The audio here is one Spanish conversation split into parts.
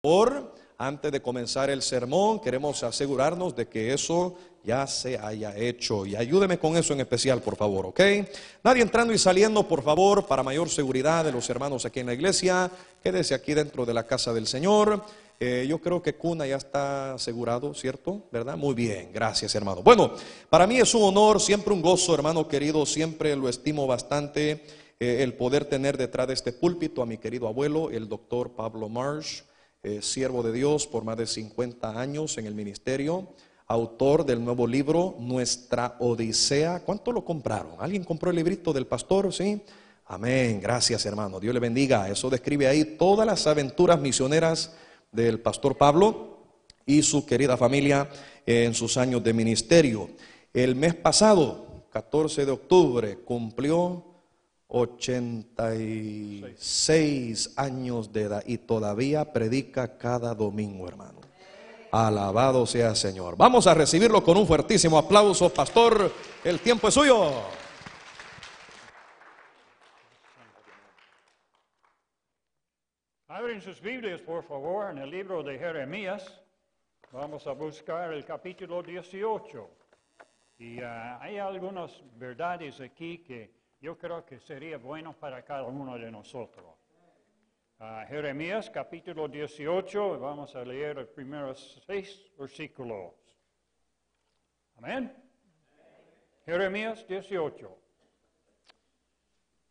favor, antes de comenzar el sermón, queremos asegurarnos de que eso ya se haya hecho. Y ayúdeme con eso en especial, por favor, ¿ok? Nadie entrando y saliendo, por favor, para mayor seguridad de los hermanos aquí en la iglesia. Quédese aquí dentro de la casa del Señor. Yo creo que Cuna ya está asegurado, ¿cierto? ¿Verdad? Muy bien, gracias, hermano. Bueno, para mí es un honor, siempre un gozo, hermano querido, siempre lo estimo bastante, el poder tener detrás de este púlpito a mi querido abuelo, el doctor Pablo Marsh, siervo de Dios por más de 50 años en el ministerio, autor del nuevo libro Nuestra Odisea. ¿Cuánto lo compraron? ¿Alguien compró el librito del pastor? ¿Sí? Amén, gracias, hermano, Dios le bendiga. Eso describe ahí todas las aventuras misioneras del pastor Pablo y su querida familia en sus años de ministerio. El mes pasado, 14 de octubre, cumplió 86 años de edad y todavía predica cada domingo, hermano. Alabado sea el Señor. Vamos a recibirlo con un fuertísimo aplauso, pastor. El tiempo es suyo. Abren sus Biblias, por favor, en el libro de Jeremías. Vamos a buscar el capítulo 18. Y hay algunas verdades aquí que yo creo que sería bueno para cada uno de nosotros. Jeremías, capítulo 18, vamos a leer los primeros 6 versículos. Amén. Jeremías 18.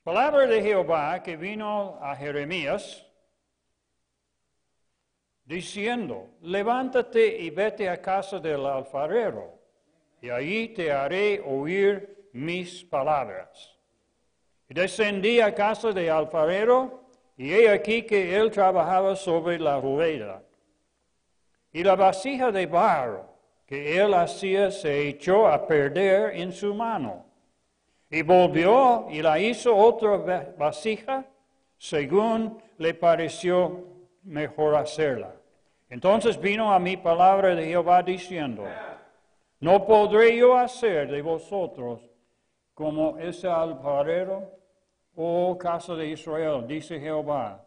Palabra de Jehová que vino a Jeremías, diciendo: levántate y vete a casa del alfarero, y allí te haré oír mis palabras. Y descendí a casa del alfarero, y he aquí que él trabajaba sobre la rueda. Y la vasija de barro que él hacía se echó a perder en su mano. Y volvió y la hizo otra vasija, según le pareció mejor hacerla. Entonces vino a mí palabra de Jehová diciendo: no podré yo hacer de vosotros como ese alfarero, oh casa de Israel, dice Jehová.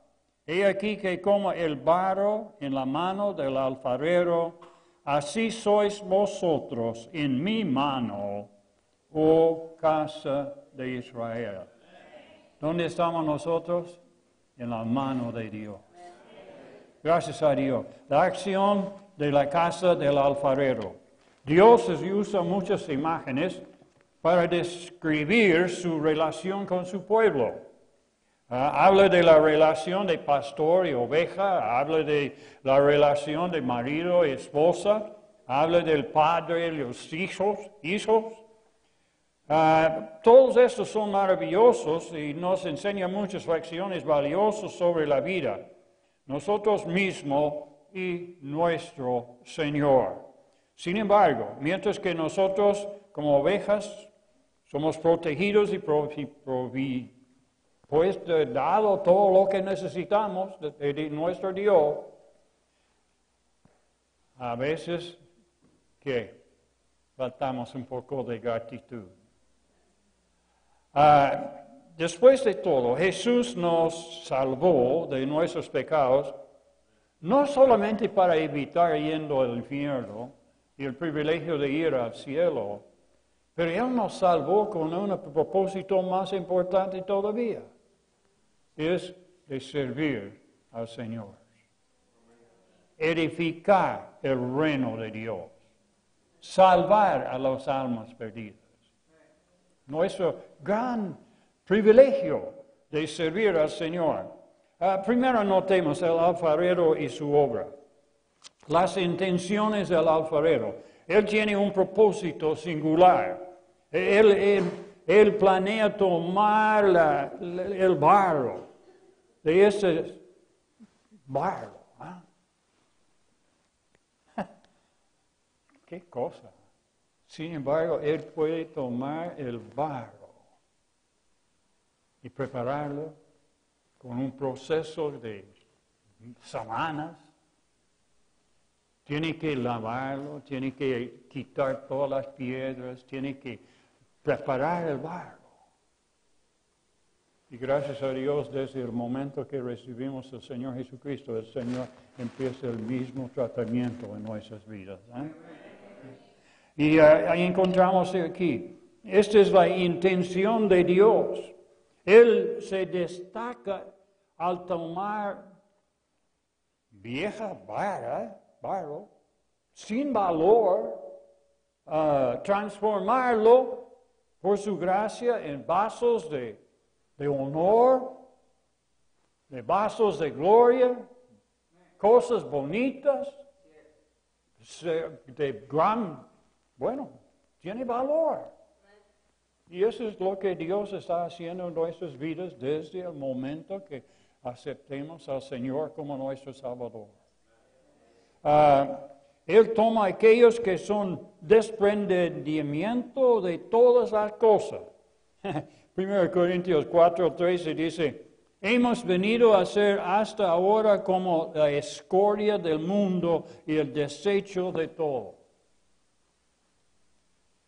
He aquí que como el barro en la mano del alfarero, así sois vosotros en mi mano, oh casa de Israel. ¿Dónde estamos nosotros? En la mano de Dios. Gracias a Dios. La acción de la casa del alfarero. Dios usa muchas imágenes para describir su relación con su pueblo. Habla de la relación de pastor y oveja, habla de la relación de marido y esposa, habla del padre y los hijos. Todos estos son maravillosos y nos enseñan muchas lecciones valiosas sobre la vida, nosotros mismos y nuestro Señor. Sin embargo, mientras que nosotros como ovejas somos protegidos y pues dado todo lo que necesitamos de nuestro Dios, a veces que faltamos un poco de gratitud. Después de todo, Jesús nos salvó de nuestros pecados, no solamente para evitar yendo al infierno y el privilegio de ir al cielo, pero Él nos salvó con un propósito más importante todavía, es de servir al Señor, edificar el reino de Dios, salvar a las almas perdidas. Nuestro gran privilegio de servir al Señor. Primero notemos el alfarero y su obra. Las intenciones del alfarero. Él tiene un propósito singular. Él planea tomar el barro de ese barro. ¿Qué cosa? Sin embargo, Él puede tomar el barro y prepararlo con un proceso de semanas. Tiene que lavarlo, tiene que quitar todas las piedras, tiene que preparar el barro. Y gracias a Dios, desde el momento que recibimos al Señor Jesucristo, el Señor empieza el mismo tratamiento en nuestras vidas. Y ahí encontramos aquí, esta es la intención de Dios. Él se destaca al tomar vieja barro, sin valor, transformarlo por su gracia en vasos de honor, de vasos de gloria, cosas bonitas, de tiene valor. Y eso es lo que Dios está haciendo en nuestras vidas desde el momento que aceptemos al Señor como nuestro Salvador. Él toma aquellos que son desprendimiento de todas las cosas. 1 Corintios 4:13 dice, hemos venido a ser hasta ahora como la escoria del mundo y el desecho de todo.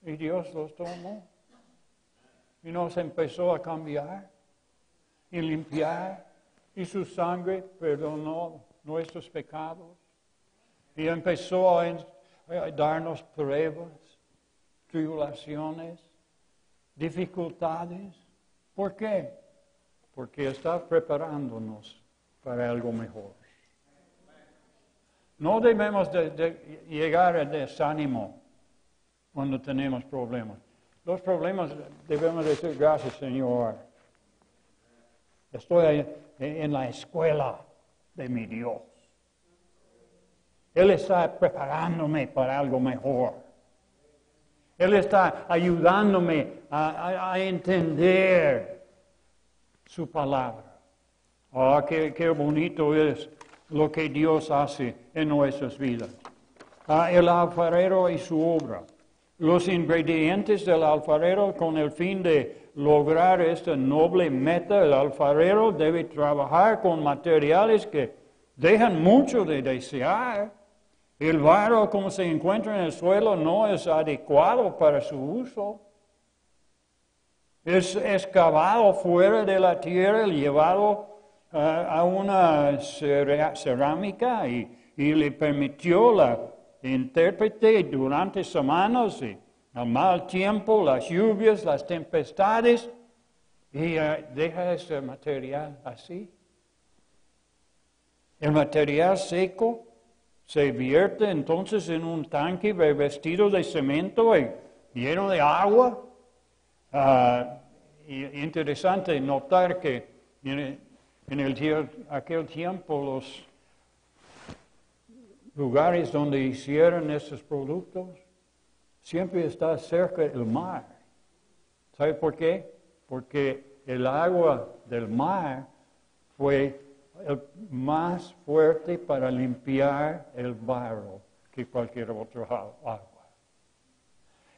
Y Dios los tomó y nos empezó a cambiar y limpiar, y su sangre perdonó nuestros pecados y empezó a darnos pruebas, tribulaciones, dificultades. ¿Por qué? Porque está preparándonos para algo mejor. No debemos de llegar al desánimo cuando tenemos problemas. Los problemas debemos decir, gracias Señor. Estoy en la escuela de mi Dios. Él está preparándome para algo mejor. Él está ayudándome a entender su palabra. Oh, qué bonito es lo que Dios hace en nuestras vidas. El alfarero y su obra. Los ingredientes del alfarero con el fin de lograr esta noble meta, el alfarero debe trabajar con materiales que dejan mucho de desear. El barro, como se encuentra en el suelo, no es adecuado para su uso. Es excavado fuera de la tierra, llevado a una cerámica y le permitió la intérprete durante semanas, y el mal tiempo, las lluvias, las tempestades, y deja ese material así. El material seco se vierte entonces en un tanque revestido de cemento y lleno de agua. Interesante notar que en aquel tiempo los lugares donde hicieron esos productos siempre está cerca del mar. ¿Sabe por qué? Porque el agua del mar fue el más fuerte para limpiar el barro que cualquier otro agua.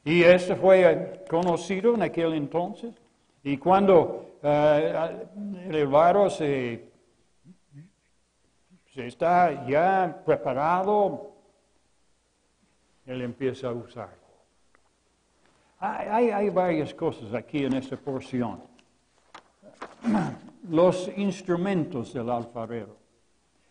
Y eso fue conocido en aquel entonces. Y cuando el barro se está ya preparado, él empieza a usarlo. Hay varias cosas aquí en esta porción. Los instrumentos del alfarero.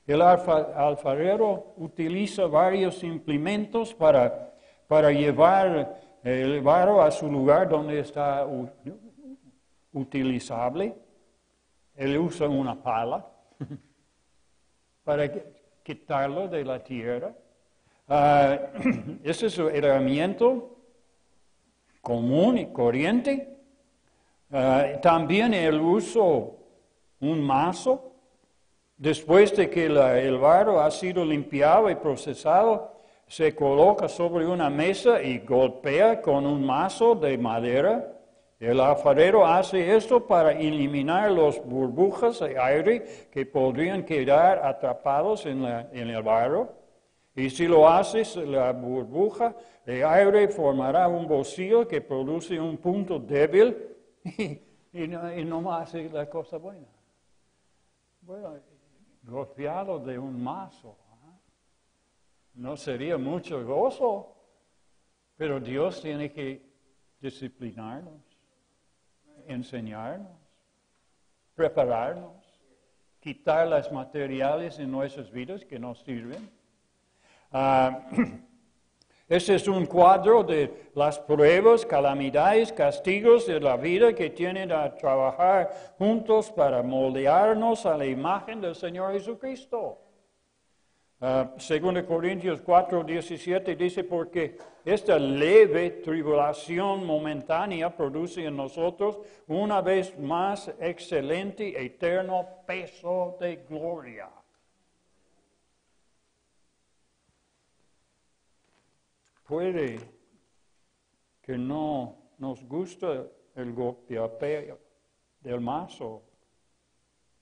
El alfarero utiliza varios implementos para llevar el barro a su lugar donde está utilizable. Él usa una pala para quitarlo de la tierra. Ese es un herramienta común y corriente. También él usó un mazo. Después de que el barro ha sido limpiado y procesado, se coloca sobre una mesa y golpea con un mazo de madera. El alfarero hace esto para eliminar las burbujas de aire que podrían quedar atrapados en el barro. Y si lo hace, la burbuja de aire formará un vacío que produce un punto débil y no hace la cosa buena. Bueno, golpeado de un mazo. No sería mucho gozo, pero Dios tiene que disciplinarnos, enseñarnos. prepararnos, quitar las materiales en nuestras vidas que nos sirven. Este es un cuadro de las pruebas, calamidades, castigos de la vida que tienen a trabajar juntos para moldearnos a la imagen del Señor Jesucristo. 2 Corintios 4:17 dice, porque esta leve tribulación momentánea produce en nosotros una vez más excelente y eterno peso de gloria. Puede que no nos guste el golpeapeo del mazo,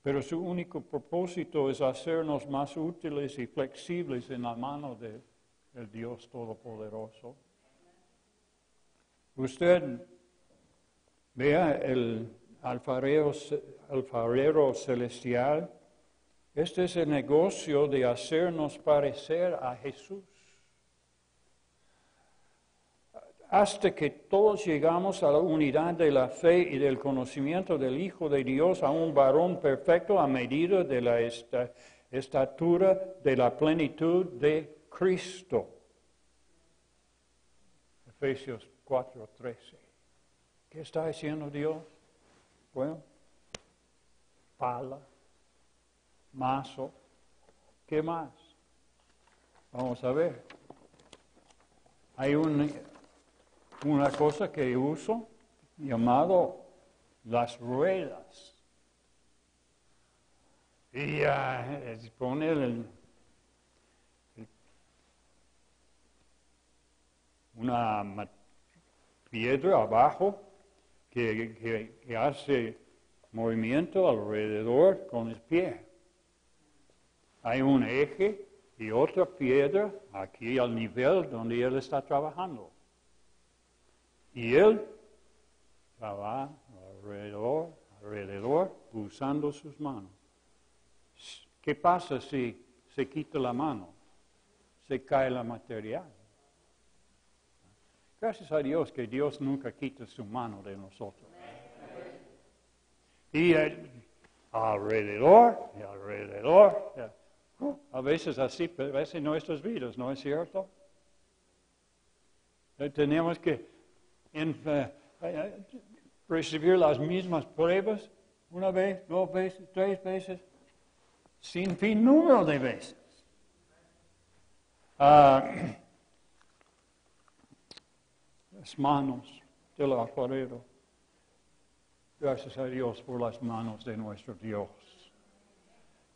pero su único propósito es hacernos más útiles y flexibles en la mano del Dios Todopoderoso. Usted vea el alfarero celestial. Este es el negocio de hacernos parecer a Jesús. Hasta que todos llegamos a la unidad de la fe y del conocimiento del Hijo de Dios, a un varón perfecto a medida de la estatura de la plenitud de Cristo. Efesios 4:13. ¿Qué está diciendo Dios? Bueno, pala, mazo, ¿qué más? Vamos a ver. Hay una cosa que uso llamado las ruedas. Y pone una piedra abajo que hace movimiento alrededor con el pie. Hay un eje y otra piedra aquí al nivel donde él está trabajando. Y él trabaja alrededor usando sus manos. ¿Qué pasa si se quita la mano? Se cae la material. Gracias a Dios que Dios nunca quita su mano de nosotros. Y alrededor. A veces así, pero a veces en nuestras vidas, ¿no es cierto? Tenemos que recibir las mismas pruebas una vez, 2 veces, 3 veces, sin fin número de veces. Las manos del alfarero. Gracias a Dios por las manos de nuestro Dios.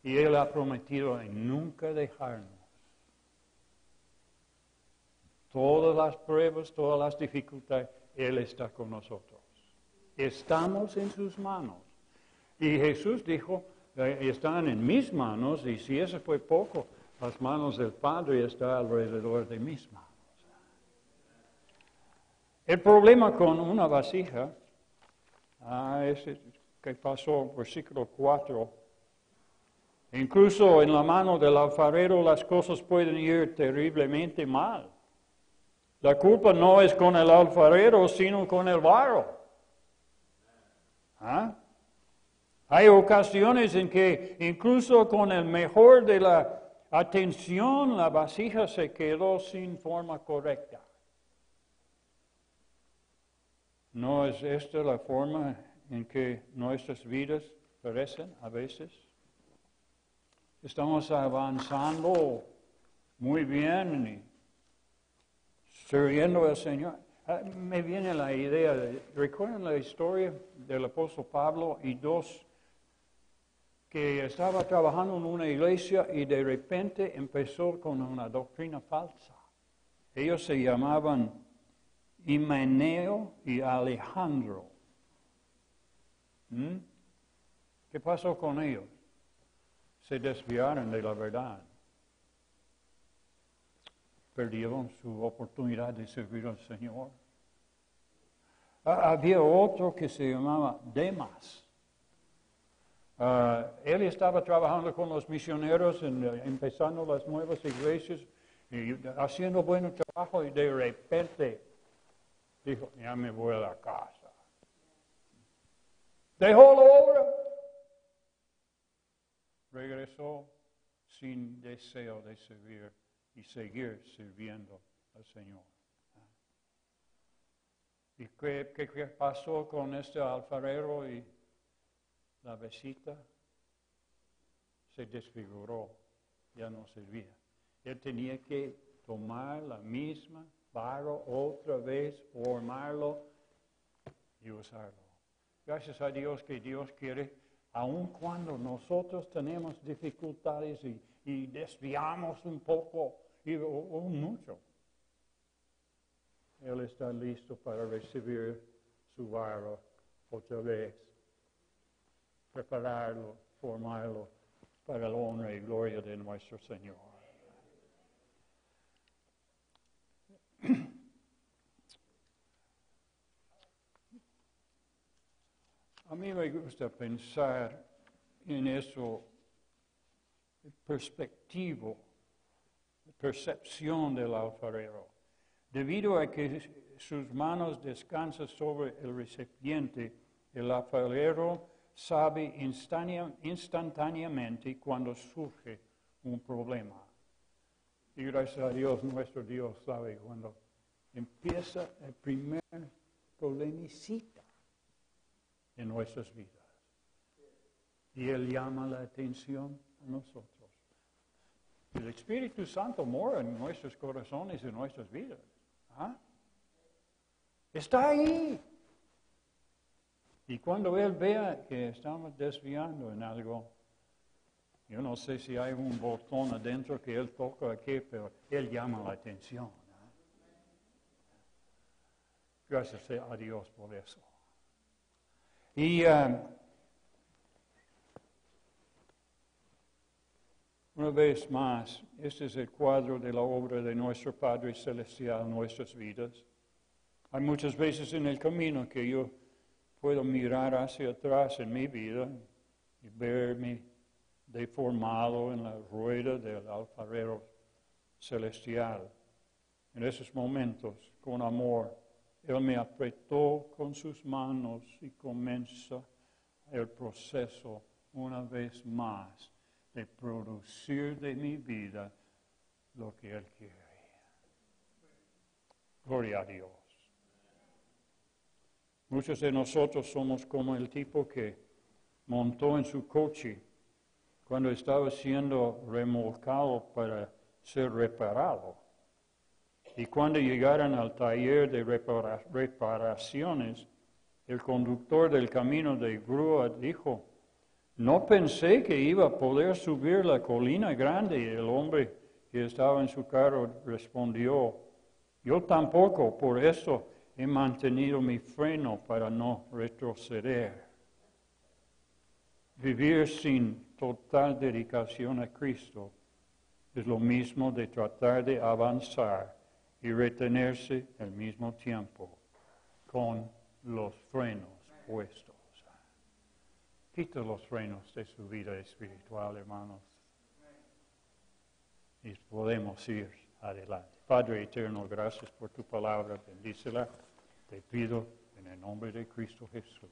Y Él ha prometido en nunca dejarnos. Todas las pruebas, todas las dificultades, Él está con nosotros. Estamos en sus manos. Y Jesús dijo, están en mis manos, y si eso fue poco, las manos del Padre están alrededor de mis manos. El problema con una vasija, ese que pasó, versículo 4, incluso en la mano del alfarero las cosas pueden ir terriblemente mal. La culpa no es con el alfarero, sino con el barro. Hay ocasiones en que incluso con el mejor de la atención, la vasija se quedó sin forma correcta. ¿No es esta la forma en que nuestras vidas parecen a veces? Estamos avanzando muy bien y sirviendo al Señor. Me viene la idea, ¿recuerdan la historia del apóstol Pablo y 2 que estaba trabajando en una iglesia y de repente empezó con una doctrina falsa? Ellos se llamaban Himeneo y Alejandro. ¿Qué pasó con ellos? Se desviaron de la verdad. Perdieron su oportunidad de servir al Señor. Había otro que se llamaba Demas. Él estaba trabajando con los misioneros, empezando las nuevas iglesias, y haciendo buen trabajo, y de repente dijo, ya me voy a la casa. Dejó la obra regresó sin deseo de servir y seguir sirviendo al Señor. ¿Y qué pasó con este alfarero y la besita? Se desfiguró, ya no servía. Él tenía que tomar la misma barro otra vez, formarlo y usarlo. Gracias a Dios que Dios quiere, aun cuando nosotros tenemos dificultades y desviamos un poco o mucho, Él está listo para recibir su barro otra vez, prepararlo, formarlo para la honra y gloria de nuestro Señor. A mí me gusta pensar en eso, percepción del alfarero. Debido a que sus manos descansan sobre el recipiente, el alfarero sabe instantáneamente cuando surge un problema. Y gracias a Dios, nuestro Dios sabe cuando empieza el primer problemicita en nuestras vidas. Y Él llama la atención a nosotros. El Espíritu Santo mora en nuestros corazones y en nuestras vidas. ¿Ah? Está ahí. Y cuando Él vea que estamos desviando en algo, yo no sé si hay un botón adentro que Él toca aquí, pero Él llama la atención. ¿No? Gracias a Dios por eso. Y una vez más, este es el cuadro de la obra de nuestro Padre Celestial en nuestras vidas. Hay muchas veces en el camino que yo puedo mirar hacia atrás en mi vida y verme deformado en la rueda del alfarero celestial. En esos momentos, con amor, Él me apretó con sus manos y comienza el proceso una vez más de producir de mi vida lo que Él quiere. Gloria a Dios. Muchos de nosotros somos como el tipo que montó en su coche cuando estaba siendo remolcado para ser reparado. Y cuando llegaron al taller de reparaciones, el conductor del camino de grúa dijo, no pensé que iba a poder subir la colina grande. Y el hombre que estaba en su carro respondió, yo tampoco, por eso he mantenido mi freno para no retroceder. Vivir sin total dedicación a Cristo es lo mismo de tratar de avanzar y retenerse al mismo tiempo con los frenos puestos. Quita los frenos de su vida espiritual, hermanos, y podemos ir adelante. Padre eterno, gracias por tu palabra, bendícela. Te pido en el nombre de Cristo Jesús.